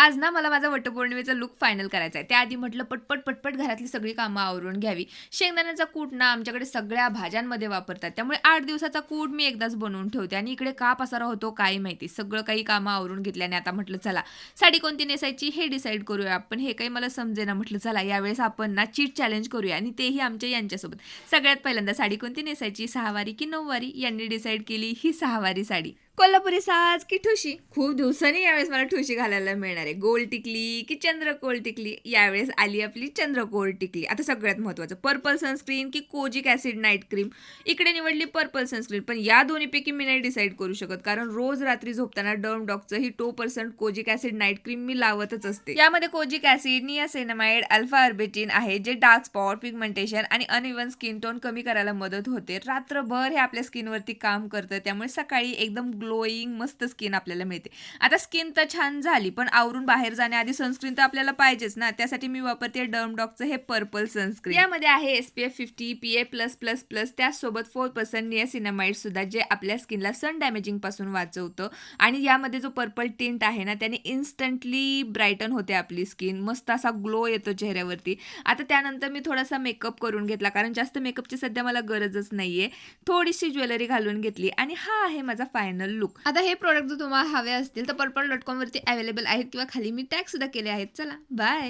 आज ना मला माझा वटपौर्णिमेचा लूक फायनल करायचा आहे. त्याआधी म्हटलं पटपट घरातली सगळी कामं आवरून घ्यावी. शेंगदाण्याचा कूट ना आमच्याकडे सगळ्या भाज्यांमध्ये वापरतात. त्यामुळे 8 दिवसाचा कूट मी एकदाच बनवून ठेवते आणि इकडे का पसारा होतो काय माहिती. सगळं काही कामं आवरून घेतल्याने आता म्हटलं चला साडी कोणती नेसायची हे डिसाईड करूया आपण. हे काही मला समजेना. म्हटलं चला यावेळेस आपण ना चीट चॅलेंज करूया आणि तेही आमच्या यांच्यासोबत. सगळ्यात पहिल्यांदा साडी कोणती नेसायची, सहावारी की नऊवारी? यांनी डिसाईड केली ही सहावारी साडी. कोल्हापुरी साज की ठुशी? खूप दिवसांनी यावेळेस मला ठुशी घालायला मिळणार आहे. गोल टिकली की चंद्रकोर टिकली? यावेळेस आली आपली चंद्रकोर टिकली. आता सगळ्यात महत्त्वाचं, पर्पल सनस्क्रीन की कोजिक ॲसिड नाईट क्रीम? इकडे निवडली पर्पल सनस्क्रीन, पण या दोन्हीपैकी मी नाही डिसाईड करू शकत, कारण रोज रात्री झोपताना डर्मडॉकचं ही 2% कोजिक ॲसिड नाईट क्रीम मी लावतच असते. यामध्ये कोजिक ॲसिड, नियासिनामाइड, अल्फा अर्बेटिन आहे, जे डार्क स्पॉट, पिगमेंटेशन आणि अनइव्हन स्किन टोन कमी करायला मदत होते. रात्रभर हे आपल्या स्किनवरती काम करतं, त्यामुळे सकाळी एकदम ग्लोईंग मस्त स्किन आपल्याला मिळते. आता स्किन तर छान झाली, पण आवरून बाहेर जाण्याआधी सनस्क्रीन तर आपल्याला पाहिजेच ना. त्यासाठी मी वापरते डर्मडॉकचं हे पर्पल सनस्क्रीन. यामध्ये आहे SPF 50 PA+++, त्याचसोबत 4% नियासिनामाइड सुद्धा, जे आपल्या स्किनला सन डॅमेजिंग पासून वाचवतं. आणि यामध्ये जो पर्पल टिंट आहे ना, त्याने इन्स्टंटली ब्राईटन होते आपली स्किन, मस्त असा ग्लो येतो चेहऱ्यावरती. आता त्यानंतर मी थोडासा मेकअप करून घेतला, कारण जास्त मेकअपची सध्या मला गरजच नाहीये. थोडीशी ज्वेलरी घालून घेतली आणि हा आहे माझा फायनल लुक. आता हे प्रोडक्ट जर तुम्हाला हवे असतील तर purple.com वरती अवेलेबल आहेत किंवा खाली मी टॅग सुद्धा केले आहेत. चला बाय.